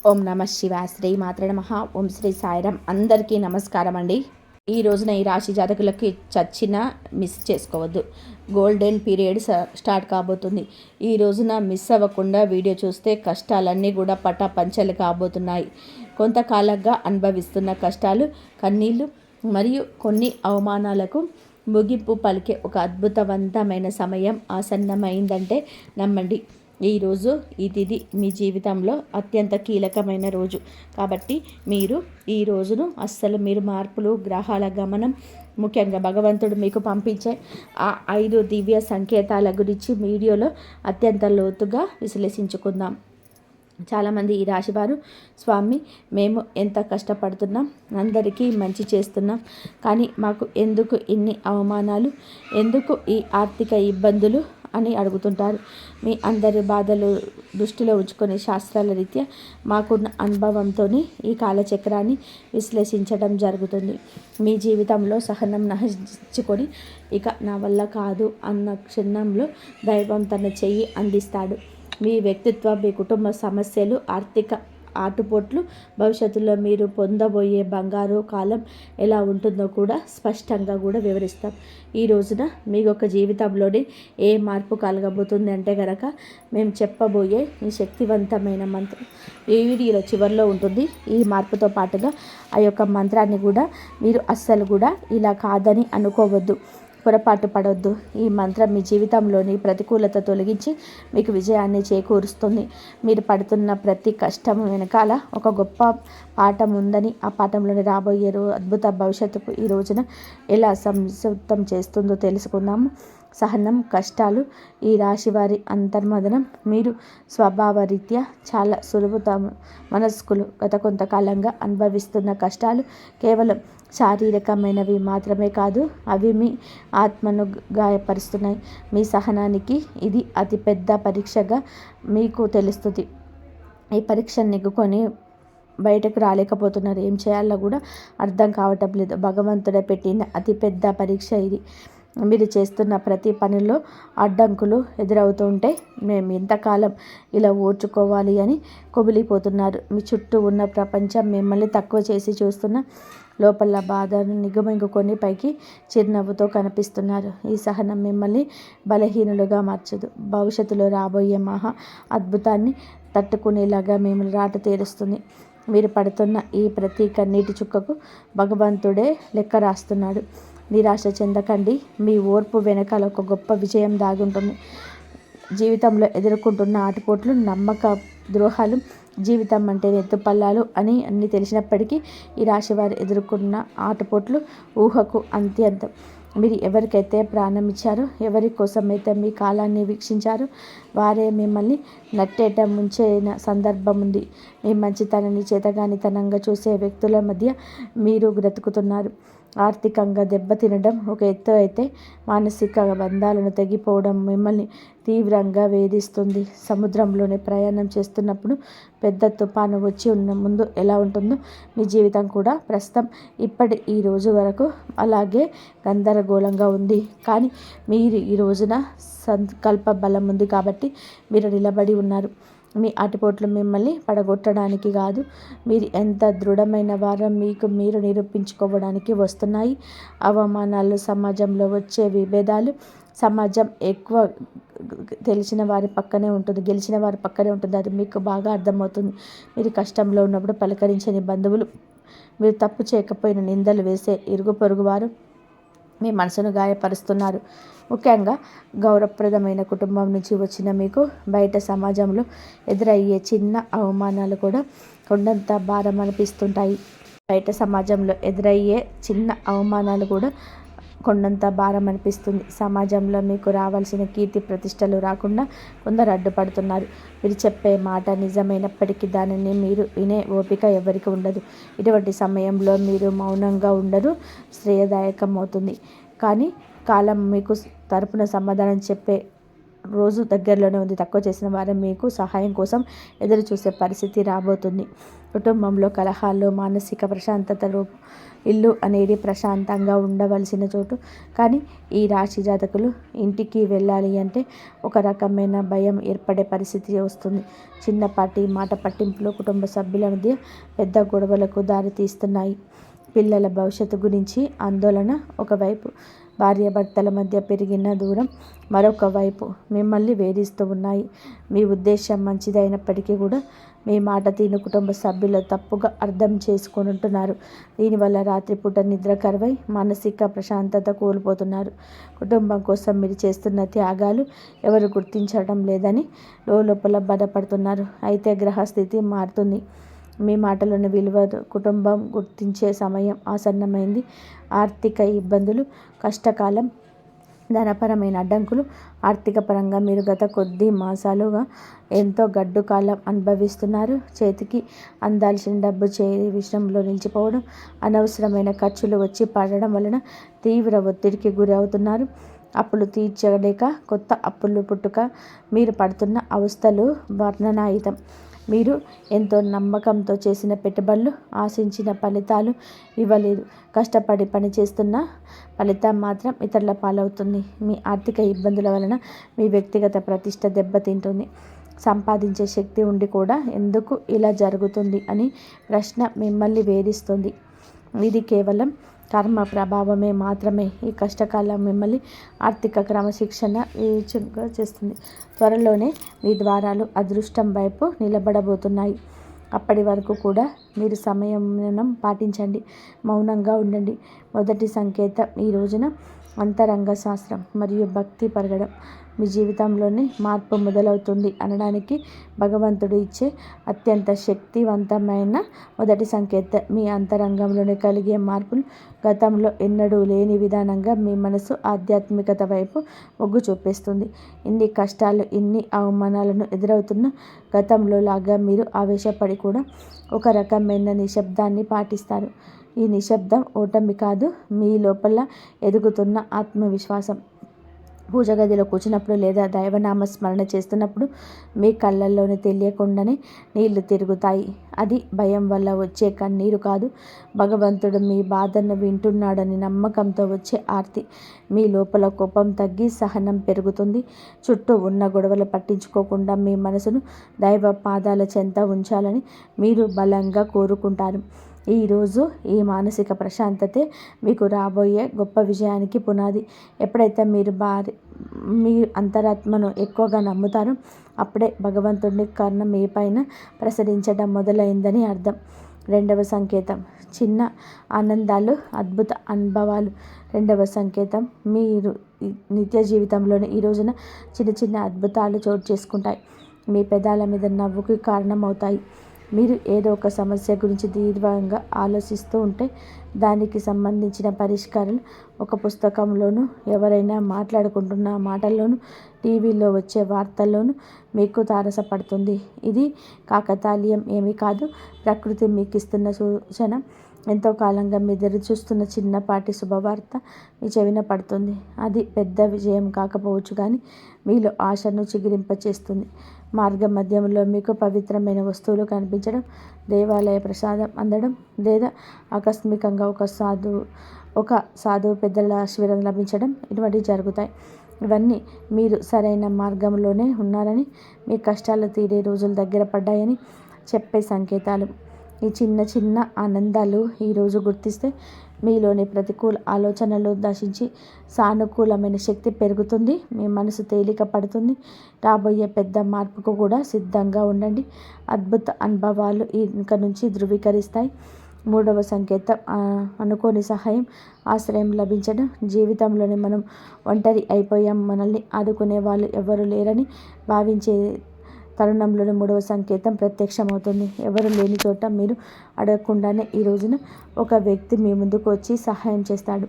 ఓం నమ శివాయ. శ్రీ మాత్రే నమః. ఓం శ్రీ సాయిరాం. అందరికీ నమస్కారం అండి. ఈ రోజున ఈ రాశి జాతకులకి చచ్చినా మిస్ చేసుకోవద్దు. గోల్డెన్ పీరియడ్ స్టార్ట్ కాబోతుంది. ఈ రోజున మిస్ అవ్వకుండా వీడియో చూస్తే కష్టాలన్నీ కూడా పటాపంచలు కాబోతున్నాయి. కొంతకాలంగా అనుభవిస్తున్న కష్టాలు, కన్నీళ్ళు మరియు కొన్ని అవమానాలకు ముగింపు పలికే ఒక అద్భుతవంతమైన సమయం ఆసన్నమైందంటే నమ్మండి. ఈరోజు ఈ తిథి మీ జీవితంలో అత్యంత కీలకమైన రోజు కాబట్టి మీరు ఈ రోజును మీరు మార్పులు, గ్రహాల గమనం, ముఖ్యంగా భగవంతుడు మీకు పంపించే ఆ 5 దివ్య సంకేతాల గురించి వీడియోలో అత్యంత లోతుగా విశ్లేషించుకుందాం. చాలామంది ఈ రాశివారు, స్వామి మేము ఎంత కష్టపడుతున్నాం, అందరికీ మంచి చేస్తున్నాం, కానీ మాకు ఎందుకు ఇన్ని అవమానాలు, ఎందుకు ఈ ఆర్థిక ఇబ్బందులు అని అడుగుతుంటారు. మీ అందరి బాధలు దృష్టిలో ఉంచుకొని శాస్త్రాల రీత్యా మాకున్న అనుభవంతో ఈ కాలచక్రాన్ని విశ్లేషించడం జరుగుతుంది. మీ జీవితంలో సహనం నశించుకొని ఇక నా వల్ల కాదు అన్న క్షణంలో దైవం తన చెయ్యి అందిస్తాడు. మీ వ్యక్తిత్వం, మీ కుటుంబ సమస్యలు, ఆర్థిక ఆటుపోట్లు, భవిష్యత్తులో మీరు పొందబోయే బంగారు కాలం ఎలా ఉంటుందో కూడా స్పష్టంగా కూడా వివరిస్తాం. ఈ రోజున మీకు ఒక జీవితంలోని ఏ మార్పు కలగబోతుంది అంటే కనుక మేము చెప్పబోయే ఈ శక్తివంతమైన మంత్రం ఈ వీడియోలో చివరిలో ఉంటుంది. ఈ మార్పుతో పాటుగా ఆ యొక్క మంత్రాన్ని కూడా మీరు అస్సలు కూడా ఇలా కాదని అనుకోవద్దు, పొరపాటు పడవద్దు. ఈ మంత్రం మీ జీవితంలోని ప్రతికూలత తొలగించి మీకు విజయాన్ని చేకూరుస్తుంది. మీరు పడుతున్న ప్రతి కష్టం వెనకాల ఒక గొప్ప పాఠం ఉందని, ఆ పాఠంలోని రాబోయే అద్భుత భవిష్యత్తుకు ఈ రోజున ఎలా సంసిద్ధం చేస్తుందో తెలుసుకుందాము. సహనం, కష్టాలు, ఈ రాశి వారి అంతర్మదనం. మీరు స్వభావరీత్యా చాలా మనస్కులు. గత కొంతకాలంగా అనుభవిస్తున్న కష్టాలు కేవలం శారీరకమైనవి మాత్రమే కాదు, అవి మీ ఆత్మను గాయపరుస్తున్నాయి. మీ సహనానికి ఇది అతిపెద్ద పరీక్షగా మీకు తెలుస్తుంది. ఈ పరీక్షను నెగ్గుకొని బయటకు రాలేకపోతున్నారు. ఏం చేయాలో కూడా అర్థం కావటం లేదు. భగవంతుడే పెట్టిన అతిపెద్ద పరీక్ష ఇది. మీరు చేస్తున్న ప్రతి పనిలో అడ్డంకులు ఎదురవుతుంటే మేము ఎంతకాలం ఇలా ఓర్చుకోవాలి అని కుమిలిపోతున్నారు. మీ చుట్టూ ఉన్న ప్రపంచం మిమ్మల్ని తక్కువ చేసి చూస్తున్న లోపల బాధను నిగమింగుకొని పైకి చిరునవ్వుతో కనిపిస్తున్నారు. ఈ సహనం మిమ్మల్ని బలహీనులుగా మార్చదు. భవిష్యత్తులో రాబోయే మహా అద్భుతాన్ని తట్టుకునేలాగా మిమ్మల్ని రాట తీరుస్తుంది. మీరు పడుతున్న ఈ ప్రతి కన్నీటి చుక్కకు భగవంతుడే లెక్క రాస్తున్నాడు. నిరాశ చెందకండి. మీ ఓర్పు వెనకాల ఒక గొప్ప విజయం దాగుంటుంది. జీవితంలో ఎదుర్కొంటున్న ఆటుపోట్లు, నమ్మక ద్రోహాలు, జీవితం అంటే ఎత్తుపల్లాలు అని అన్నీ తెలిసినప్పటికీ ఈ రాశి వారు ఎదుర్కొన్న ఆటుపోట్లు ఊహకు అత్యంతం. మీరు ఎవరికైతే ప్రాణం ఇచ్చారో, ఎవరి కోసమైతే మీ కాలాన్ని వీక్షించారో వారే మిమ్మల్ని నట్టేట ముంచిన సందర్భం ఉంది. మీ మంచితనాన్ని చేతగానితనంగా చూసే వ్యక్తుల మధ్య మీరు బ్రతుకుతున్నారు. ఆర్థికంగా దెబ్బతినడం ఒక ఎత్తు అయితే, మానసిక బంధాలను తెగిపోవడం మిమ్మల్ని తీవ్రంగా వేధిస్తుంది. సముద్రంలోనే ప్రయాణం చేస్తున్నప్పుడు పెద్ద తుఫాను వచ్చి ఉన్న ముందు ఎలా ఉంటుందో మీ జీవితం కూడా ప్రస్తుతం ఈ రోజు వరకు అలాగే గందరగోళంగా ఉంది. కానీ మీరు ఈ రోజున సంకల్ప బలం ఉంది కాబట్టి మీరు నిలబడి ఉన్నారు. మీ ఆటుపోట్లు మిమ్మల్ని పడగొట్టడానికి కాదు, మీరు ఎంత దృఢమైన వారో మీకు మీరు నిరూపించుకోవడానికి వస్తున్నాయి. అవమానాలు, సమాజంలో వచ్చే విభేదాలు, సమాజం ఎక్కువ గెలిచిన వారి పక్కనే ఉంటుంది. అది మీకు బాగా అర్థమవుతుంది. మీరు కష్టంలో ఉన్నప్పుడు పలకరించని బంధువులు, మీరు తప్పు చేయకపోయిన నిందలు వేసే ఇరుగు పొరుగు వారు మీ మనసును గాయపరుస్తున్నారు. ముఖ్యంగా గౌరవప్రదమైన కుటుంబం నుంచి వచ్చిన మీకు బయట సమాజంలో ఎదురయ్యే చిన్న అవమానాలు కూడా కొండంత భారం అనిపిస్తుంటాయి. బయట సమాజంలో ఎదురయ్యే చిన్న అవమానాలు కూడా కొండంత భారం అనిపిస్తుంది. సమాజంలో మీకు రావాల్సిన కీర్తి ప్రతిష్టలు రాకుండా కొందరు అడ్డుపడుతున్నారు. మీరు చెప్పే మాట నిజమైనప్పటికీ దానిని మీరు వినే ఓపిక ఎవరికి ఉండదు. ఇటువంటి సమయంలో మీరు మౌనంగా ఉండరు, శ్రేయదాయకం అవుతుంది. కానీ కాలం మీకు తరపున సమాధానం చెప్పే రోజు దగ్గరలోనే ఉంది. తక్కువ చేసిన వారు మీకు సహాయం కోసం ఎదురు చూసే పరిస్థితి రాబోతుంది. కుటుంబంలో కలహాలు, మానసిక ప్రశాంతత ఇల్లు అనేది ప్రశాంతంగా ఉండవలసిన చోటు. కానీ ఈ రాశి జాతకులు ఇంటికి వెళ్ళాలి అంటే ఒక రకమైన భయం ఏర్పడే పరిస్థితి వస్తుంది. చిన్నపాటి మాట పట్టింపులు కుటుంబ సభ్యుల మధ్య పెద్ద గొడవలకు దారితీస్తున్నాయి. పిల్లల భవిష్యత్తు గురించి ఆందోళన ఒకవైపు, భార్యాభర్తల మధ్య పెరిగిన దూరం మరొక వైపు మిమ్మల్ని వేధిస్తూ ఉన్నాయి. మీ ఉద్దేశం మంచిదైనప్పటికీ కూడా మీ మాట తీరు కుటుంబ సభ్యులు తప్పుగా అర్థం చేసుకుంటున్నారు. దీనివల్ల రాత్రిపూట నిద్ర కరువై మానసిక ప్రశాంతత కోల్పోతున్నారు. కుటుంబం కోసం మీరు చేస్తున్న త్యాగాలు ఎవరు గుర్తించడం లేదని లోపల బాధపడుతున్నారు. అయితే గ్రహస్థితి మారుతుంది. మీ మాటలను విలువ కుటుంబం గుర్తించే సమయం ఆసన్నమైంది. ఆర్థిక ఇబ్బందులు, కష్టకాలం, ధనపరమైన అడ్డంకులు, ఆర్థిక పరంగా మీరు గత కొద్ది మాసాలుగా ఎంతో గడ్డు కాలం అనుభవిస్తున్నారు. చేతికి అందాల్సిన డబ్బు చేరే విషయంలో నిలిచిపోవడం, అనవసరమైన ఖర్చులు వచ్చి పడడం వలన తీవ్ర ఒత్తిడికి గురి అవుతున్నారు. అప్పులు తీర్చలేక కొత్త అప్పులు పుట్టుక, మీరు పడుతున్న అవస్థలు వర్ణనాతీతం. మీరు ఎంతో నమ్మకంతో చేసిన పెట్టుబడులు ఆశించిన ఫలితాలు ఇవ్వలేదు. కష్టపడి పనిచేస్తున్న ఫలితం మాత్రం ఇతరుల పాలవుతుంది. మీ ఆర్థిక ఇబ్బందుల వలన మీ వ్యక్తిగత ప్రతిష్ట దెబ్బతింటుంది. సంపాదించే శక్తి ఉండి కూడా ఎందుకు ఇలా జరుగుతుంది అని ప్రశ్న మిమ్మల్ని వేధిస్తుంది. ఇది కేవలం కర్మ ప్రభావమే మాత్రమే. ఈ కష్టకాలం మిమ్మల్ని ఆర్థిక క్రమశిక్షణ వివేచనగా చేస్తుంది. త్వరలోనే మీ ద్వారాలు అదృష్టం వైపు నిలబడబోతున్నాయి. అప్పటి వరకు కూడా మీరు సంయమనం పాటించండి, మౌనంగా ఉండండి. మొదటి సంకేతం ఈ రోజున అంతరంగ శాస్త్రం మరియు భక్తి పెరగడం. మీ జీవితంలోనే మార్పు మొదలవుతుంది అనడానికి భగవంతుడు ఇచ్చే అత్యంత శక్తివంతమైన మొదటి సంకేతం. మీ అంతరంగంలోనే కలిగే మార్పులు గతంలో ఎన్నడూ లేని విధానంగా మీ మనసు ఆధ్యాత్మికత వైపు మొగ్గు చూపిస్తుంది. ఇన్ని కష్టాలు, ఇన్ని అవమానాలను ఎదురవుతున్న గతంలో లాగా మీరు ఆవేశపడి కూడా ఒక రకమైన నిశ్శబ్దాన్ని పాటిస్తారు. ఈ నిశ్శబ్దం ఓటమి కాదు, మీ లోపల ఎదుగుతున్న ఆత్మవిశ్వాసం. పూజ గదిలో కూర్చున్నప్పుడు లేదా దైవనామ స్మరణ చేస్తున్నప్పుడు మీ కళ్ళల్లోనే తెలియకుండానే నీళ్లు తిరుగుతాయి. అది భయం వల్ల వచ్చే కన్నీరు కాదు, భగవంతుడు మీ బాధను వింటున్నాడని నమ్మకంతో వచ్చే ఆర్తి. మీ లోపల కోపం తగ్గి సహనం పెరుగుతుంది. చుట్టూ ఉన్న గొడవలు పట్టించుకోకుండా మీ మనసును దైవ పాదాల చెంత ఉంచాలని మీరు బలంగా కోరుకుంటారు. ఈరోజు ఈ మానసిక ప్రశాంతతే మీకు రాబోయే గొప్ప విజయానికి పునాది. ఎప్పుడైతే మీ అంతరాత్మను ఎక్కువగా నమ్ముతారో అప్పుడే భగవంతుడి కరుణ మీ పైన ప్రసరించడం మొదలైందని అర్థం. రెండవ సంకేతం చిన్న ఆనందాలు, అద్భుత అనుభవాలు. రెండవ సంకేతం మీరు నిత్య జీవితంలోని ఈ రోజున చిన్న చిన్న అద్భుతాలు చోటు చేసుకుంటాయి. మీ పెదాల మీద నవ్వుకి కారణమవుతాయి. మీరు ఏదో ఒక సమస్య గురించి దీర్ఘంగా ఆలోచిస్తూ ఉంటే దానికి సంబంధించిన పరిష్కారాలు ఒక పుస్తకంలోనూ, ఎవరైనా మాట్లాడుకుంటున్న మాటల్లోనూ, టీవీలో వచ్చే వార్తల్లోనూ మీకు తారసపడుతుంది. ఇది కాకతాళీయం ఏమీ కాదు, ప్రకృతి మీకు ఇస్తున్న సూచన. ఎంతో కాలంగా మీరు ఎదురుచూస్తున్న చిన్నపాటి శుభవార్త మీ చెవిన పడుతుంది. అది పెద్ద విజయం కాకపోవచ్చు కానీ మీలో ఆశను చిగురింపచేస్తుంది. మార్గ మధ్యంలో మీకు పవిత్రమైన వస్తువులు కనిపించడం, దేవాలయ ప్రసాదం అందడం, లేదా ఆకస్మికంగా ఒక సాధువు పెద్దల ఆశీర్వాదం లభించడం, ఇటువంటివి జరుగుతాయి. ఇవన్నీ మీరు సరైన మార్గంలోనే ఉన్నారని, మీ కష్టాలు తీరే రోజులు దగ్గర పడ్డాయని చెప్పే సంకేతాలు. ఈ చిన్న చిన్న ఆనందాలు ఈరోజు గుర్తిస్తే మీలోని ప్రతికూల ఆలోచనలు నశించి సానుకూలమైన శక్తి పెరుగుతుంది. మీ మనసు తేలిక పడుతుంది. రాబోయే పెద్ద మార్పుకు కూడా సిద్ధంగా ఉండండి. అద్భుత అనుభవాలు ఇంక నుంచి ధృవీకరిస్తాయి. మూడవ సంకేతం అనుకోని సహాయం, ఆశ్రయం లభించడం. జీవితంలోని మనం ఒంటరి అయిపోయాం, మనల్ని ఆదుకునే వాళ్ళు ఎవరు లేరని భావించే తరుణంలోని మూడవ సంకేతం ప్రత్యక్షమవుతుంది. ఎవరు లేని చోట మీరు అడగకుండానే ఈ రోజున ఒక వ్యక్తి మీ ముందుకు వచ్చి సహాయం చేస్తాడు.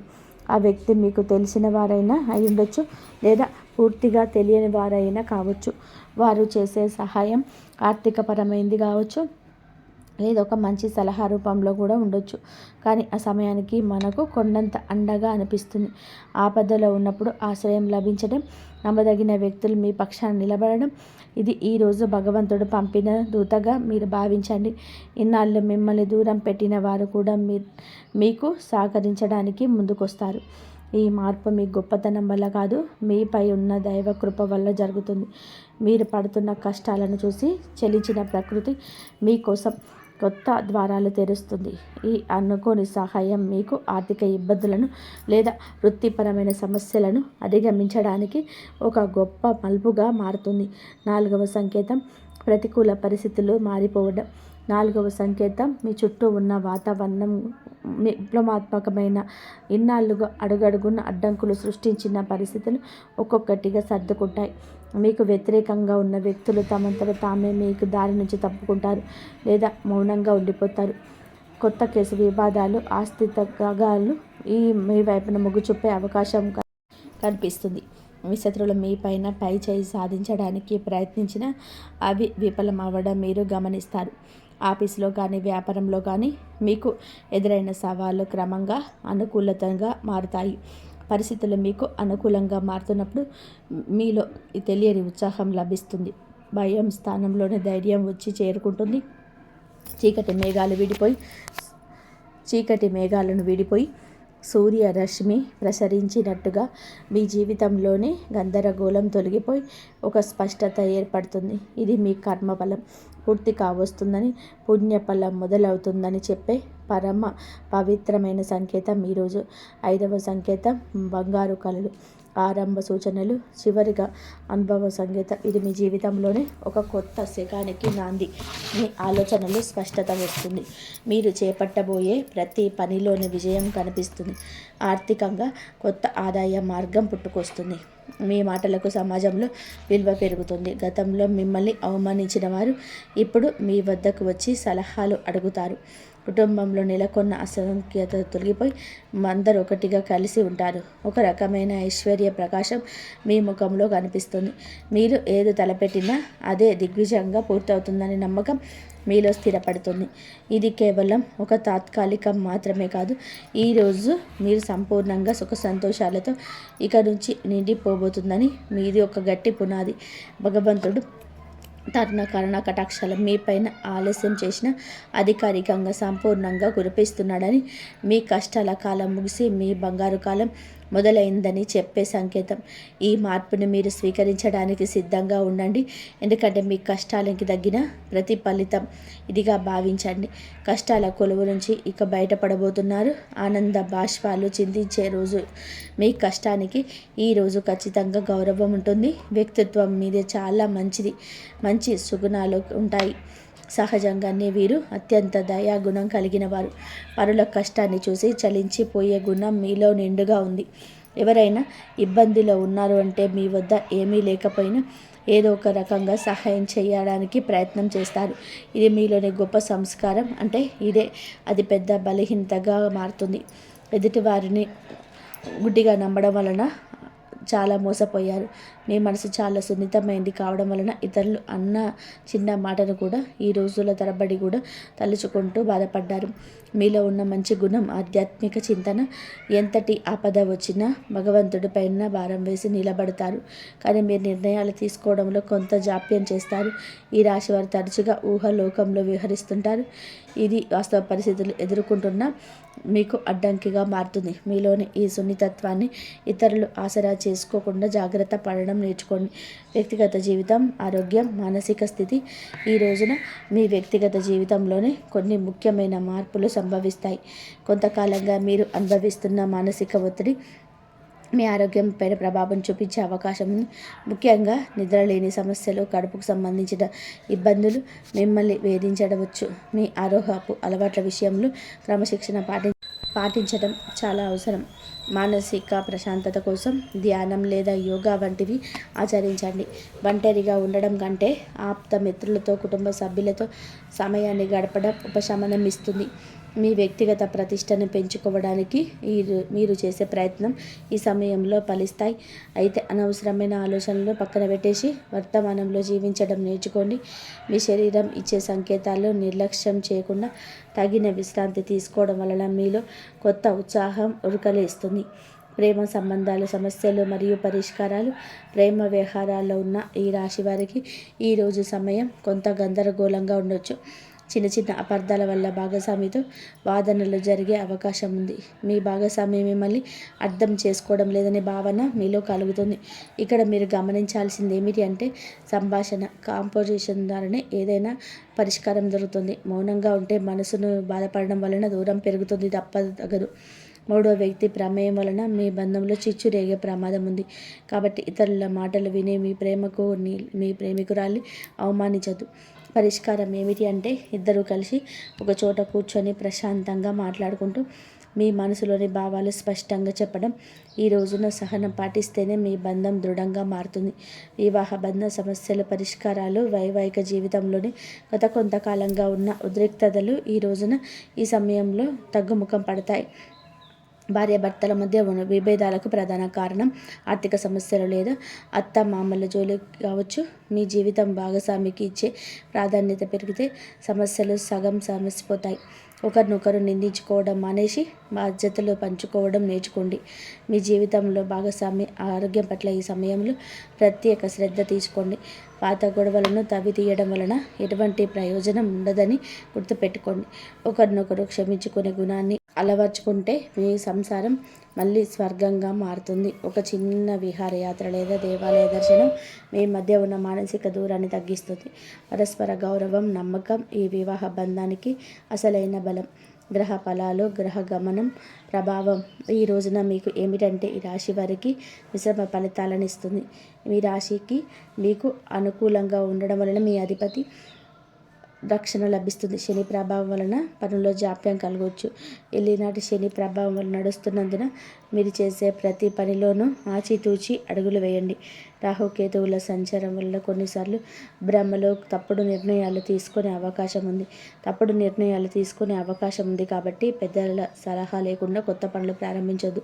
ఆ వ్యక్తి మీకు తెలిసిన వారైనా అయి ఉండొచ్చు, లేదా పూర్తిగా తెలియని వారైనా కావచ్చు. వారు చేసే సహాయం ఆర్థికపరమైంది కావచ్చు, లేదా ఒక మంచి సలహా రూపంలో కూడా ఉండొచ్చు. కానీ ఆ సమయానికి మనకు కొండంత అండగా అనిపిస్తుంది. ఆపదలో ఉన్నప్పుడు ఆశ్రయం లభించడం, నమ్మదగిన వ్యక్తులు మీ పక్షాన నిలబడడం, ఇది ఈరోజు భగవంతుడు పంపిన దూతగా మీరు భావించండి. ఇన్నాళ్ళు మిమ్మల్ని దూరం పెట్టిన వారు కూడా మీకు సహకరించడానికి ముందుకొస్తారు. ఈ మార్పు మీ గొప్పతనం వల్ల కాదు, మీపై ఉన్న దైవ కృప వల్ల జరుగుతుంది. మీరు పడుతున్న కష్టాలను చూసి చలించిన ప్రకృతి మీకోసం కొత్త ద్వారాలు తెరుస్తుంది. ఈ అనుకోని సహాయం మీకు ఆర్థిక ఇబ్బందులను లేదా వృత్తిపరమైన సమస్యలను అధిగమించడానికి ఒక గొప్ప మలుపుగా మారుతుంది. 4వ సంకేతం ప్రతికూల పరిస్థితులు మారిపోవడం. 4వ సంకేతం మీ చుట్టూ ఉన్న వాతావరణం విప్లవాత్మకమైన ఇన్నాళ్ళుగా అడుగడుగున అడ్డంకులు సృష్టించిన పరిస్థితులు ఒక్కొక్కటిగా సర్దుకుంటాయి. మీకు వ్యతిరేకంగా ఉన్న వ్యక్తులు తమంతట తామే మీకు దారి నుంచి తప్పుకుంటారు లేదా మౌనంగా ఉండిపోతారు. కొత్త కేసు వివాదాలు, ఆస్తి తగాదాలు మీ వైపున మొగ్గు చూపే అవకాశం కనిపిస్తుంది. మీ శత్రువులు మీ పైన పై చేయి సాధించడానికి ప్రయత్నించిన అవి విఫలమవ్వడం మీరు గమనిస్తారు. ఆఫీసులో కానీ వ్యాపారంలో కానీ మీకు ఎదురైన సవాళ్ళు క్రమంగా అనుకూలతగా మారుతాయి. పరిస్థితులు మీకు అనుకూలంగా మారుతున్నప్పుడు మీలో తెలియని ఉత్సాహం లభిస్తుంది. భయం స్థానంలోనే ధైర్యం వచ్చి చేరుకుంటుంది. చీకటి మేఘాలను వీడిపోయి సూర్యరశ్మి ప్రసరించినట్టుగా మీ జీవితంలోని గందరగోళం తొలగిపోయి ఒక స్పష్టత ఏర్పడుతుంది. ఇది మీ కర్మఫలం పూర్తి కావస్తుందని, పుణ్యఫలం మొదలవుతుందని చెప్పే పరమ పవిత్రమైన సంకేతం ఈరోజు. 5వ సంకేతం బంగారు కళలు, ఆరంభ సూచనలు, చివరిగా అనుభవ సంకేతం. ఇది మీ జీవితంలోనే ఒక కొత్త శకానికి నాంది. మీ ఆలోచనలు స్పష్టత వస్తుంది. మీరు చేపట్టబోయే ప్రతి పనిలోని విజయం కనిపిస్తుంది. ఆర్థికంగా కొత్త ఆదాయ మార్గం పుట్టుకొస్తుంది. మీ మాటలకు సమాజంలో విలువ పెరుగుతుంది. గతంలో మిమ్మల్ని అవమానించిన వారు ఇప్పుడు మీ వద్దకు వచ్చి సలహాలు అడుగుతారు. కుటుంబంలో నెలకొన్న అసంఖ్యత తొలగిపోయి అందరూ ఒకటిగా కలిసి ఉంటారు. ఒక రకమైన ఐశ్వర్య ప్రకాశం మీ ముఖంలో కనిపిస్తుంది. మీరు ఏది తలపెట్టినా అదే దిగ్విజయంగా పూర్తవుతుందనే నమ్మకం మీలో స్థిరపడుతుంది. ఇది కేవలం ఒక తాత్కాలికం మాత్రమే కాదు, ఈరోజు మీరు సంపూర్ణంగా సుఖ సంతోషాలతో ఇక నుంచి నిండిపోబోతుందని మీది ఒక గట్టి పునాది. భగవంతుడు తన కరుణ కటాక్షాలు మీపైన ఆలస్యం చేసిన అధికారికంగా సంపూర్ణంగా కురిపిస్తున్నాడని, మీ కష్టాల కాలం ముగిసి మీ బంగారు కాలం మొదలైందని చెప్పే సంకేతం. ఈ మార్పుని మీరు స్వీకరించడానికి సిద్ధంగా ఉండండి. ఎందుకంటే మీ కష్టాలకి తగ్గిన ప్రతిఫలితం ఇదిగా భావించండి. కష్టాల కొలువు నుంచి ఇక బయటపడబోతున్నారు. ఆనంద బాష్పాలు చిందించే రోజు. మీ కష్టానికి ఈరోజు ఖచ్చితంగా గౌరవం ఉంటుంది. వ్యక్తిత్వం మీదే చాలా మంచి సుగుణాలు ఉంటాయి. సహజంగానే వీరు అత్యంత దయాగుణం కలిగిన వారు. పరుల కష్టాన్ని చూసి చలించిపోయే గుణం మీలో నిండుగా ఉంది. ఎవరైనా ఇబ్బందిలో ఉన్నారు అంటే మీ వద్ద ఏమీ లేకపోయినా ఏదో ఒక రకంగా సహాయం చేయడానికి ప్రయత్నం చేస్తారు. ఇది మీలోని గొప్ప సంస్కారం. అంటే ఇదే అది పెద్ద బలహీనతగా మారుతుంది. ఎదుటివారిని గుడ్డిగా నమ్మడం వలన చాలా మోసపోయారు. మీ మనసు చాలా సున్నితమైంది కావడం వలన ఇతరులు అన్న చిన్న మాటను కూడా ఈ రోజుల తరబడి కూడా తలుచుకుంటూ బాధపడ్డారు. మీలో ఉన్న మంచి గుణం ఆధ్యాత్మిక చింతన. ఎంతటి ఆపద వచ్చినా భగవంతుడి పైన భారం వేసి నిలబడతారు. కానీ మీరు నిర్ణయాలు తీసుకోవడంలో కొంత జాప్యం చేస్తారు. ఈ రాశి వారు తరచుగా ఊహలోకంలో విహరిస్తుంటారు. ఇది వాస్తవ పరిస్థితులు ఎదుర్కొంటున్న మీకు అడ్డంకిగా మారుతుంది. మీలోని ఈ సున్నితత్వాన్ని ఇతరులు ఆసరా చేసుకోకుండా జాగ్రత్త పడడం నేర్చుకోండి. వ్యక్తిగత జీవితం, ఆరోగ్యం, మానసిక స్థితి. ఈ రోజున మీ వ్యక్తిగత జీవితంలోనే కొన్ని ముఖ్యమైన మార్పులు సంభవిస్తాయి. కొంతకాలంగా మీరు అనుభవిస్తున్న మానసిక ఒత్తిడి మీ ఆరోగ్యం పైన ప్రభావం చూపించే అవకాశం ఉంది. ముఖ్యంగా నిద్రలేని సమస్యలు, కడుపుకు సంబంధించిన ఇబ్బందులు మిమ్మల్ని వేధించవచ్చు. మీ ఆరోగ్యపు అలవాట్ల విషయంలో క్రమశిక్షణ పాటించడం చాలా అవసరం. మానసిక ప్రశాంతత కోసం ధ్యానం లేదా యోగా వంటివి ఆచరించండి. ఒంటరిగా ఉండడం కంటే ఆప్త మిత్రులతో, కుటుంబ సభ్యులతో సమయాన్ని గడపడం ఉపశమనం ఇస్తుంది. మీ వ్యక్తిగత ప్రతిష్టను పెంచుకోవడానికి మీరు చేసే ప్రయత్నం ఈ సమయంలో ఫలిస్తాయి. అయితే అనవసరమైన ఆలోచనలు పక్కన పెట్టేసి వర్తమానంలో జీవించడం నేర్చుకోండి. మీ శరీరం ఇచ్చే సంకేతాలు నిర్లక్ష్యం చేయకుండా తగిన విశ్రాంతి తీసుకోవడం వలన మీలో కొత్త ఉత్సాహం ఉరకలేస్తుంది. ప్రేమ సంబంధాలు, సమస్యలు మరియు పరిష్కారాలు. ప్రేమ వ్యవహారాల్లో ఉన్న ఈ రాశి వారికి ఈరోజు సమయం కొంత గందరగోళంగా ఉండొచ్చు. చిన్న చిన్న అపార్థాల వల్ల భాగస్వామితో వాదనలు జరిగే అవకాశం ఉంది. మీ భాగస్వామి మిమ్మల్ని అర్థం చేసుకోవడం లేదనే భావన మీలో కలుగుతుంది. ఇక్కడ మీరు గమనించాల్సింది ఏమిటి అంటే సంభాషణ, కాంపోజిషన్ ద్వారానే ఏదైనా పరిష్కారం దొరుకుతుంది. మౌనంగా ఉంటే మనసును బాధపడడం వలన దూరం పెరుగుతుంది తప్పదు. మూడో వ్యక్తి ప్రమేయం వలన మీ బంధంలో చిచ్చు రేగే ప్రమాదం ఉంది. కాబట్టి ఇతరుల మాటలు విని మీ ప్రేమికురాల్ని అవమానించద్దు. పరిష్కారం ఏమిటి అంటే ఇద్దరు కలిసి ఒక చోట కూర్చొని ప్రశాంతంగా మాట్లాడుకుంటూ మీ మనసులోని భావాలు స్పష్టంగా చెప్పడం. ఈ రోజున సహనం పాటిస్తేనే మీ బంధం దృఢంగా మారుతుంది. వివాహ బంధ సమస్యల పరిష్కారాలు. వైవాహిక జీవితంలోని గత కొంతకాలంగా ఉన్న ఉద్రిక్తతలు ఈ సమయంలో తగ్గుముఖం పడతాయి. భార్యాభర్తల మధ్య ఉన్న విభేదాలకు ప్రధాన కారణం ఆర్థిక సమస్యలు లేదా అత్త మామల జోలి కావచ్చు. మీ జీవితం భాగస్వామికి ఇచ్చే ప్రాధాన్యత పెరిగితే సమస్యలు సగం సమసిపోతాయి. ఒకరినొకరు నిందించుకోవడం మానేసి బాధ్యతలు పంచుకోవడం నేర్చుకోండి. మీ జీవితంలో భాగస్వామి ఆరోగ్యం పట్ల ఈ సమయంలో ప్రత్యేక శ్రద్ధ తీసుకోండి. పాత గొడవలను తవ్వి తీయడం వలన ఎటువంటి ప్రయోజనం ఉండదని గుర్తుపెట్టుకోండి. ఒకరినొకరు క్షమించుకునే గుణాన్ని అలవర్చుకుంటే మీ సంసారం మళ్ళీ స్వర్గంగా మారుతుంది. ఒక చిన్న విహారయాత్ర లేదా దేవాలయ దర్శనం మీ మధ్య ఉన్న మానసిక దూరాన్ని తగ్గిస్తుంది. పరస్పర గౌరవం, నమ్మకం ఈ వివాహ బంధానికి అసలైన బలం. గ్రహ ఫలాలు, గ్రహ గమనం ప్రభావం ఈ రోజున మీకు ఏమిటంటే ఈ రాశి వారికి మిశ్రమ ఫలితాలను ఇస్తుంది. మీ రాశికి మీకు అనుకూలంగా ఉండడం వలన మీ అధిపతి రక్షణ లభిస్తుంది. శని ప్రభావం వలన పనుల్లో జాప్యం కలగవచ్చు. ఏలినాటి శని ప్రభావం వలన నడుస్తున్నందున మీరు చేసే ప్రతి పనిలోనూ ఆచితూచి అడుగులు వేయండి. రాహుకేతువుల సంచారం వల్ల కొన్నిసార్లు భ్రమలో తప్పుడు నిర్ణయాలు తీసుకునే అవకాశం ఉంది కాబట్టి పెద్దల సలహా లేకుండా కొత్త పనులు ప్రారంభించొద్దు.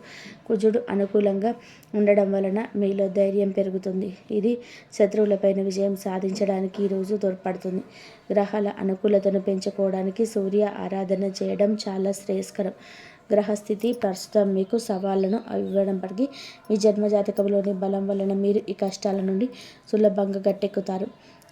కుజుడు అనుకూలంగా ఉండడం వలన మీలో ధైర్యం పెరుగుతుంది. ఇది శత్రువులపైన విజయం సాధించడానికి ఈరోజు తోడ్పడుతుంది. గ్రహాల అనుకూలతను పెంచుకోవడానికి సూర్య ఆరాధన చేయడం చాలా శ్రేయస్కరం. గ్రహస్థితి ప్రస్తుతం మీకు సవాళ్లను ఇవ్వడంపటికీ మీ జన్మజాతకంలోని బలం వలన మీరు ఈ కష్టాల నుండి సులభంగా గట్టెక్కుతారు.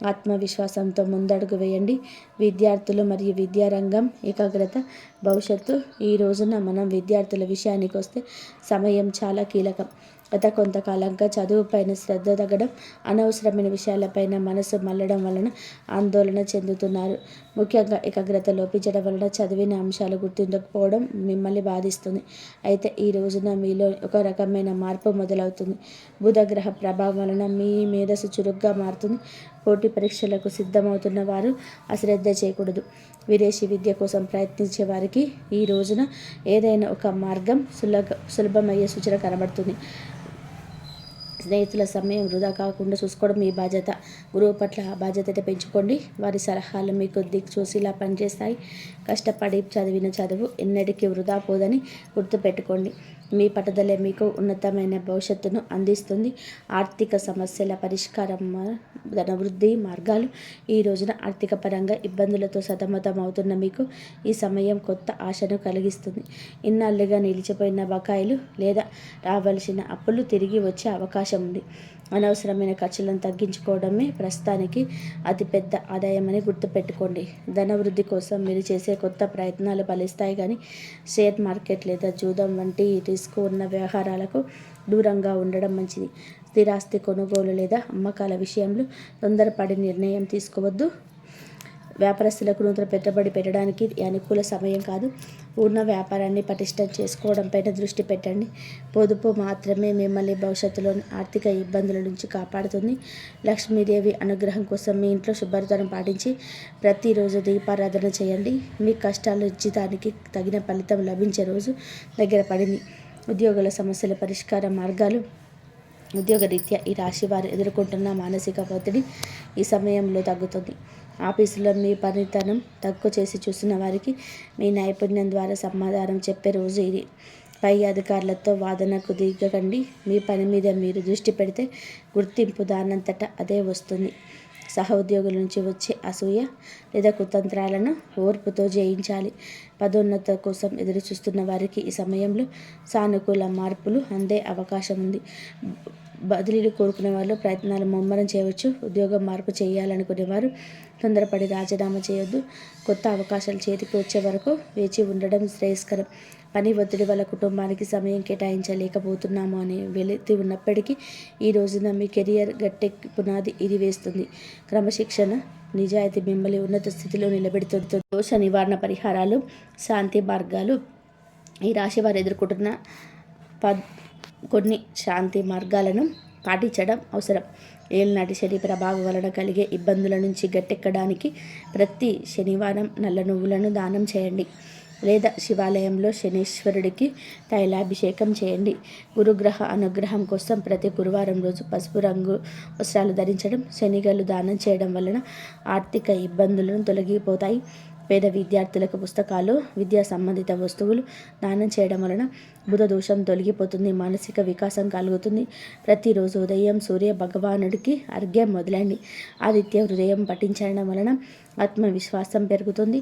ఆత్మవిశ్వాసంతో ముందడుగు వేయండి. విద్యార్థులు మరియు విద్యారంగం ఏకాగ్రత భవిష్యత్తు. ఈ రోజున మనం విద్యార్థుల విషయానికి వస్తే సమయం చాలా కీలకం. గత కొంతకాలంగా చదువుపైన శ్రద్ధ తగ్గడం, అనవసరమైన విషయాలపైన మనసు మళ్ళడం వలన ఆందోళన చెందుతున్నారు. ముఖ్యంగా ఏకాగ్రత లోపించడం వలన చదివిన అంశాలు గుర్తుండకపోవడం మిమ్మల్ని బాధిస్తుంది. అయితే ఈ రోజున మీలో ఒక రకమైన మార్పు మొదలవుతుంది. బుధగ్రహ ప్రభావం వలన మీ మేధస్సు చురుగ్గా మారుతుంది. పోటీ పరీక్షలకు సిద్ధమవుతున్న వారు అశ్రద్ధ చేయకూడదు. విదేశీ విద్య కోసం ప్రయత్నించే వారికి ఈ రోజున ఏదైనా ఒక మార్గం సులభమయ్యే సూచన కనబడుతుంది. స్నేహితుల సమయం వృధా కాకుండా చూసుకోవడం మీ బాధ్యత. గురువు పట్ల ఆ బాధ్యత పెంచుకోండి. వారి సలహాలు మీకు దిక్సూచిలా పనిచేస్తాయి. కష్టపడి చదివిన చదువు ఎన్నటికీ వృధా పోదని గుర్తుపెట్టుకోండి. మీ పట్టుదలే మీకు ఉన్నతమైన భవిష్యత్తును అందిస్తుంది. ఆర్థిక సమస్యల పరిష్కారం, ధనవృద్ధి మార్గాలు. ఈ రోజున ఆర్థిక పరంగా ఇబ్బందులతో సతమతం అవుతున్న మీకు ఈ సమయం కొత్త ఆశను కలిగిస్తుంది. ఇన్నాళ్ళుగా నిలిచిపోయిన బకాయిలు లేదా రావాల్సిన అప్పులు తిరిగి వచ్చే అవకాశం ఉంది. అనవసరమైన ఖర్చులను తగ్గించుకోవడమే ప్రస్తుతానికి అతిపెద్ద ఆదాయమని గుర్తుపెట్టుకోండి. ధనవృద్ధి కోసం మీరు చేసే కొత్త ప్రయత్నాలు ఫలిస్తాయి కానీ షేర్ మార్కెట్ లేదా జూదం వంటి రిస్క్ ఉన్న వ్యవహారాలకు దూరంగా ఉండడం మంచిది. స్థిరాస్తి కొనుగోలు లేదా అమ్మకాల విషయంలో తొందరపడి నిర్ణయం తీసుకోవద్దు. వ్యాపారస్తులకు నూతన పెట్టుబడి పెట్టడానికి అనుకూల సమయం కాదు. ఉన్న వ్యాపారాన్ని పటిష్టం చేసుకోవడంపైన దృష్టి పెట్టండి. పొదుపు మాత్రమే మిమ్మల్ని భవిష్యత్తులోని ఆర్థిక ఇబ్బందుల నుంచి కాపాడుతుంది. లక్ష్మీదేవి అనుగ్రహం కోసం మీ ఇంట్లో శుభ్రతను పాటించి ప్రతిరోజు దీపారాధన చేయండి. మీ కష్టాలు జీతానికి తగిన ఫలితం లభించే రోజు దగ్గర పడింది. ఉద్యోగుల సమస్యల పరిష్కార మార్గాలు. ఉద్యోగరీత్యా ఈ రాశి వారు ఎదుర్కొంటున్న మానసిక ఒత్తిడి ఈ సమయంలో తగ్గుతుంది. ఆఫీసులో మీ పనితనం తక్కువ చేసి చూసిన వారికి మీ నైపుణ్యం ద్వారా సమాధానం చెప్పే రోజు ఇది. పై అధికారులతో వాదనకు దిగకండి. మీ పని మీద మీరు దృష్టి పెడితే గుర్తింపు దానంతటా అదే వస్తుంది. సహోద్యోగుల నుంచి వచ్చే అసూయ లేదా కుతంత్రాలను ఓర్పుతో జయించాలి. పదోన్నత కోసం ఎదురు చూస్తున్న వారికి ఈ సమయంలో సానుకూల మార్పులు అందే అవకాశం ఉంది. బదిలీలు కోరుకునే వాళ్ళు ప్రయత్నాలు ముమ్మరం చేయవచ్చు. ఉద్యోగం మార్పు చేయాలనుకునేవారు తొందరపడి రాజీనామా చేయొద్దు. కొత్త అవకాశాలు చేతికి వచ్చే వరకు వేచి ఉండడం శ్రేయస్కరం. పని ఒత్తిడి వల్ల కుటుంబానికి సమయం కేటాయించలేకపోతున్నాము అనే వెలితి ఉన్నప్పటికీ ఈ రోజున మీ కెరియర్ గట్టెక్కి పునాది ఇది వేస్తుంది. క్రమశిక్షణ, నిజాయితీ మిమ్మల్ని ఉన్నత స్థితిలో నిలబెడుతుంది. దోష నివారణ పరిహారాలు, శాంతి మార్గాలు. ఈ రాశి వారు ఎదుర్కొంటున్న కొన్ని శాంతి మార్గాలను పాటించడం అవసరం. ఏళ్ళనాటి శని ప్రభావం వలన కలిగే ఇబ్బందుల నుంచి గట్టెక్కడానికి ప్రతి శనివారం నల్ల నువ్వులను దానం చేయండి లేదా శివాలయంలో శనీశ్వరుడికి తైలాభిషేకం చేయండి. గురుగ్రహ అనుగ్రహం కోసం ప్రతి గురువారం రోజు పసుపు రంగు వస్త్రాలు ధరించడం, శనిగలు దానం చేయడం వలన ఆర్థిక ఇబ్బందులను తొలగిపోతాయి. పేద విద్యార్థులకు పుస్తకాలు, విద్యా సంబంధిత వస్తువులు దానం చేయడం వలన బుధ దోషం తొలగిపోతుంది. మానసిక వికాసం కలుగుతుంది. ప్రతిరోజు ఉదయం సూర్య భగవానుడికి అర్ఘ్యం మొదలండి. ఆదిత్య హృదయం పఠించడం వలన ఆత్మవిశ్వాసం పెరుగుతుంది.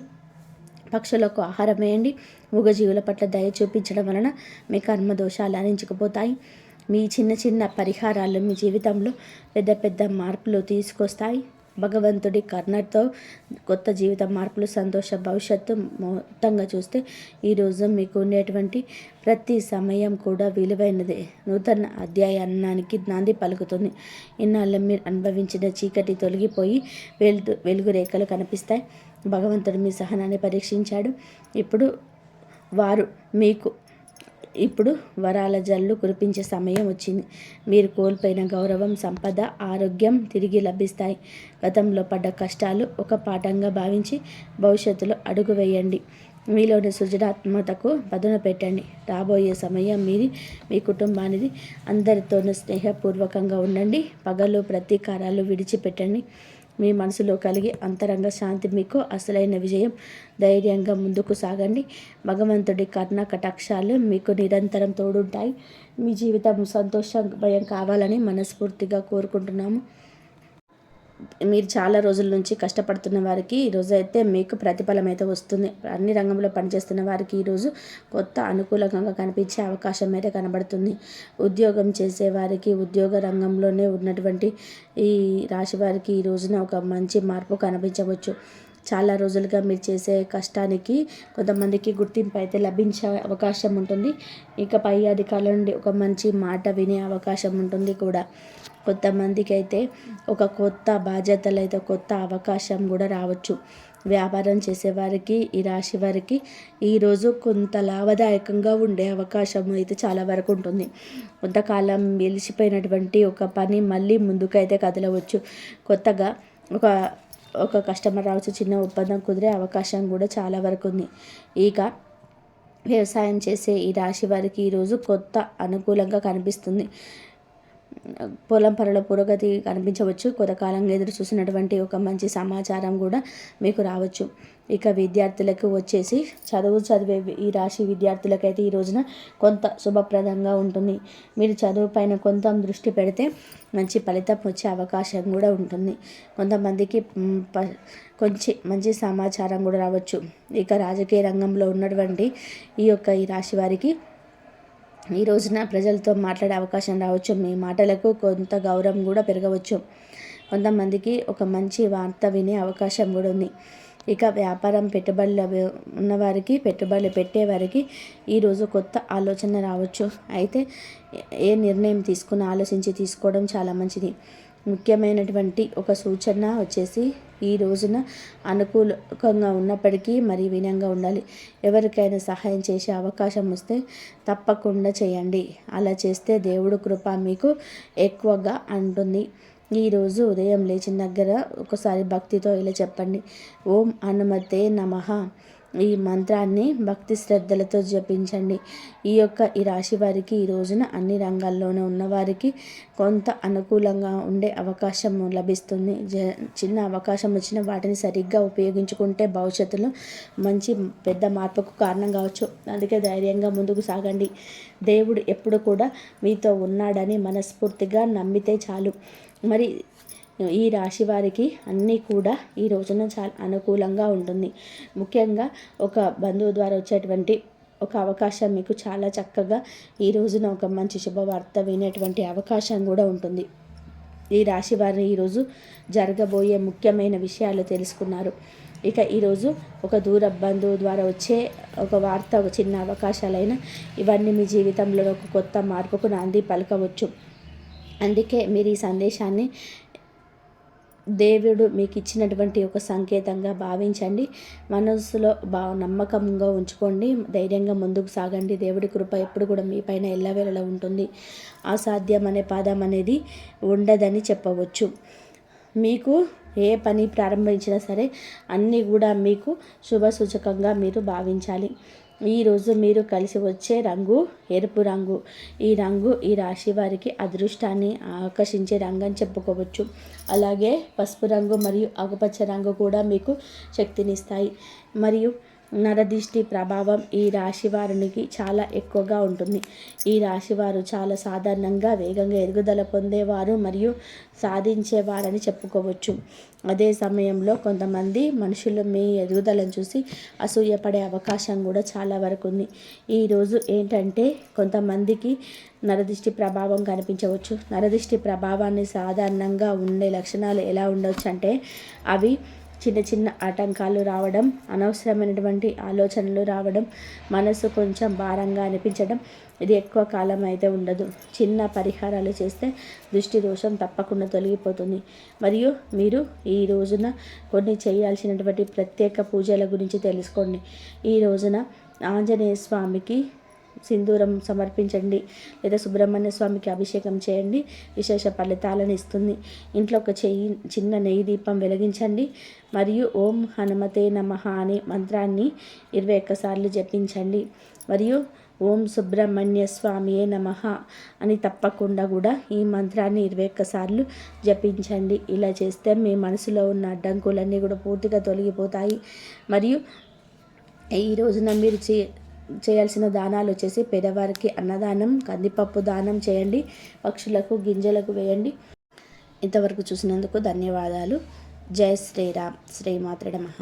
పక్షులకు ఆహారం వేయండి. మూగజీవుల పట్ల దయ చూపించడం వలన మీ కర్మ దోషాలు హరించుకుపోతాయి. మీ చిన్న చిన్న పరిహారాలు మీ జీవితంలో పెద్ద పెద్ద మార్పులు తీసుకొస్తాయి. భగవంతుడి కరుణతో కొత్త జీవిత మార్పులు, సంతోష భవిష్యత్తు. మొత్తంగా చూస్తే ఈరోజు మీకు ఉండేటువంటి ప్రతి సమయం కూడా విలువైనదే. నూతన అధ్యాయానికి నాంది పలుకుతుంది. ఇన్నాళ్ళు మీరు అనుభవించిన చీకటి తొలగిపోయి వెలుగు రేఖలు కనిపిస్తాయి. భగవంతుడు మీ సహనాన్ని పరీక్షించాడు. ఇప్పుడు వరాల జల్లు కురిపించే సమయం వచ్చింది. మీరు కోల్పోయిన గౌరవం, సంపద, ఆరోగ్యం తిరిగి లభిస్తాయి. గతంలో పడ్డ కష్టాలు ఒక పాఠంగా భావించి భవిష్యత్తులో అడుగు వేయండి. మీలోని సృజనాత్మకతకు పదును పెట్టండి. రాబోయే సమయం మీది, మీ కుటుంబానిది. అందరితోనూ స్నేహపూర్వకంగా ఉండండి. పగలు ప్రతీకారాలు విడిచిపెట్టండి. మీ మనసులో కలిగే అంతరంగ శాంతి మీకు అసలైన విజయం. ధైర్యంగా ముందుకు సాగండి. భగవంతుడి కరుణ కటాక్షాలు మీకు నిరంతరం తోడుంటాయి. మీ జీవితం సంతోషమయం కావాలని మనస్ఫూర్తిగా కోరుకుంటున్నాము. మీరు చాలా రోజుల నుంచి కష్టపడుతున్న వారికి ఈరోజు అయితే మీకు ప్రతిఫలం అయితే వస్తుంది. అన్ని రంగంలో పనిచేస్తున్న వారికి ఈరోజు కొత్త అనుకూలంగా కనిపించే అవకాశం అయితే కనబడుతుంది. ఉద్యోగం చేసేవారికి, ఉద్యోగ రంగంలోనే ఉన్నటువంటి ఈ రాశి వారికి ఈ రోజున ఒక మంచి మార్పు కనిపించవచ్చు. చాలా రోజులుగా మీరు చేసే కష్టానికి కొంతమందికి గుర్తింపు అయితే లభించే అవకాశం ఉంటుంది. ఇక పై అధికారుల నుండి ఒక మంచి మాట వినే అవకాశం ఉంటుంది కూడా. కొంతమందికి అయితే ఒక కొత్త బాధ్యతలు అయితే కొత్త అవకాశం కూడా రావచ్చు. వ్యాపారం చేసేవారికి, ఈ రాశి వారికి ఈరోజు కొంత లాభదాయకంగా ఉండే అవకాశం అయితే చాలా వరకు ఉంటుంది. కొంతకాలం వెలిసిపోయినటువంటి ఒక పని మళ్ళీ ముందుకైతే కదలవచ్చు. కొత్తగా ఒక కస్టమర్ రావచ్చు. చిన్న ఒప్పందం కుదిరే అవకాశం కూడా చాలా వరకు ఉంది. ఇక వ్యవసాయం చేసే ఈ రాశి వారికి ఈరోజు కొత్త అనుకూలంగా కనిపిస్తుంది. పొలం పనుల పురోగతి కనిపించవచ్చు. కొంతకాలంగా ఎదురు చూసినటువంటి ఒక మంచి సమాచారం కూడా మీకు రావచ్చు. ఇక విద్యార్థులకు వచ్చేసి చదివే ఈ రాశి విద్యార్థులకైతే ఈ రోజున కొంత శుభప్రదంగా ఉంటుంది. మీరు చదువు పైన కొంత దృష్టి పెడితే మంచి ఫలితం వచ్చే అవకాశం కూడా ఉంటుంది. కొంతమందికి కొంచెం మంచి సమాచారం కూడా రావచ్చు. ఇక రాజకీయ రంగంలో ఉన్నటువంటి ఈ రాశి వారికి ఈ రోజున ప్రజలతో మాట్లాడే అవకాశం రావచ్చు. మీ మాటలకు కొంత గౌరవం కూడా పెరగవచ్చు. కొంతమందికి ఒక మంచి వార్త వినే అవకాశం కూడా ఉంది. ఇక వ్యాపారం పెట్టుబడులు ఉన్నవారికి, పెట్టుబడులు పెట్టేవారికి ఈరోజు కొత్త ఆలోచన రావచ్చు. అయితే ఏ నిర్ణయం ఆలోచించి తీసుకోవడం చాలా మంచిది. ముఖ్యమైనటువంటి ఒక సూచన వచ్చేసి ఈ రోజున అనుకూలంగా ఉన్నప్పటికీ మరి వినయంగా ఉండాలి. ఎవరికైనా సహాయం చేసే అవకాశం వస్తే తప్పకుండా చేయండి. అలా చేస్తే దేవుడు కృప మీకు ఎక్కువగా ఉంటుంది. ఈరోజు ఉదయం లేచిన దగ్గర ఒకసారి భక్తితో ఇలా చెప్పండి: ఓం హనుమతే నమః. ఈ మంత్రాన్ని భక్తి శ్రద్ధలతో జపించండి. ఈ రాశి వారికి ఈ రోజున అన్ని రంగాల్లోనూ ఉన్నవారికి కొంత అనుకూలంగా ఉండే అవకాశం లభిస్తుంది. చిన్న అవకాశం వచ్చిన వాటిని సరిగ్గా ఉపయోగించుకుంటే భవిష్యత్తులో మంచి పెద్ద మార్పుకు కారణం కావచ్చు. అందుకే ధైర్యంగా ముందుకు సాగండి. దేవుడు ఎప్పుడు కూడా మీతో ఉన్నాడని మనస్ఫూర్తిగా నమ్మితే చాలు. మరి ఈ రాశి వారికి అన్నీ కూడా ఈ రోజున చాలా అనుకూలంగా ఉంటుంది. ముఖ్యంగా ఒక బంధువు ద్వారా వచ్చేటువంటి ఒక అవకాశం మీకు చాలా చక్కగా ఈ రోజున ఒక మంచి శుభవార్త వినేటువంటి అవకాశం కూడా ఉంటుంది. ఈ రాశి వారిని ఈరోజు జరగబోయే ముఖ్యమైన విషయాలు తెలుసుకున్నారు. ఇక ఈరోజు ఒక దూర బంధువు ద్వారా వచ్చే ఒక వార్త, ఒక చిన్న అవకాశాలైనా ఇవన్నీ మీ జీవితంలో ఒక కొత్త మార్పుకు నాంది పలకవచ్చు. అందుకే మీరు ఈ సందేశాన్ని దేవుడు మీకు ఇచ్చినటువంటి ఒక సంకేతంగా భావించండి. మనసులో నమ్మకంగా ఉంచుకోండి. ధైర్యంగా ముందుకు సాగండి. దేవుడి కృప ఎప్పుడు కూడా మీ పైన ఎల్లవేళలా ఉంటుంది. అసాధ్యం అనే పదం అనేది ఉండదని చెప్పవచ్చు. మీకు ఏ పని ప్రారంభించినా సరే అన్నీ కూడా మీకు శుభసూచకంగా మీరు భావించాలి. ఈరోజు మీరు కలిసి వచ్చే రంగు ఎరుపు రంగు. ఈ రంగు ఈ రాశి వారికి అదృష్టాన్ని ఆకర్షించే రంగు అని చెప్పుకోవచ్చు. అలాగే పసుపు రంగు మరియు ఆకుపచ్చ రంగు కూడా మీకు శక్తినిస్తాయి. మరియు నరదిష్టి ప్రభావం ఈ రాశి వారికి చాలా ఎక్కువగా ఉంటుంది. ఈ రాశివారు చాలా సాధారణంగా వేగంగా ఎదుగుదల పొందేవారు మరియు సాధించేవారని చెప్పుకోవచ్చు. అదే సమయంలో కొంతమంది మనుషులు మీ ఎదుగుదలను చూసి అసూయపడే అవకాశం కూడా చాలా వరకు ఉంది. ఈరోజు ఏంటంటే కొంతమందికి నరదిష్టి ప్రభావం కనిపించవచ్చు. నరదిష్టి ప్రభావాన్ని సాధారణంగా ఉండే లక్షణాలు ఎలా ఉండవచ్చు అంటే అవి చిన్న చిన్న ఆటంకాలు రావడం, అనవసరమైనటువంటి ఆలోచనలు రావడం, మనసు కొంచెం భారంగా అనిపించడం. ఇది ఎక్కువ కాలం అయితే ఉండదు. చిన్న పరిహారాలు చేస్తే దృష్టి దోషం తప్పకుండా తొలగిపోతుంది. మరియు మీరు ఈ రోజున కొన్ని చేయాల్సినటువంటి ప్రత్యేక పూజల గురించి తెలుసుకోండి. ఈ రోజున ఆంజనేయ స్వామికి సింధూరం సమర్పించండి, లేదా సుబ్రహ్మణ్య స్వామికి అభిషేకం చేయండి. విశేష ఫలితాలను ఇస్తుంది. ఇంట్లో ఒక చిన్న నెయ్యి దీపం వెలిగించండి. మరియు ఓం హనుమతే నమః అనే మంత్రాన్ని 21 సార్లు జపించండి. మరియు ఓం సుబ్రహ్మణ్య స్వామియే నమః అని తప్పకుండా కూడా ఈ మంత్రాన్ని 21 సార్లు జపించండి. ఇలా చేస్తే మీ మనసులో ఉన్న అడ్డంకులన్నీ కూడా పూర్తిగా తొలగిపోతాయి. మరియు ఈ రోజున మీరు చేయాల్సిన దానాలు వచ్చేసి పేదవారికి అన్నదానం, కందిపప్పు దానం చేయండి. పక్షులకు గింజలకు వేయండి. ఇంతవరకు చూసినందుకు ధన్యవాదాలు. జై శ్రీరామ్. శ్రీమాత్రే నమః.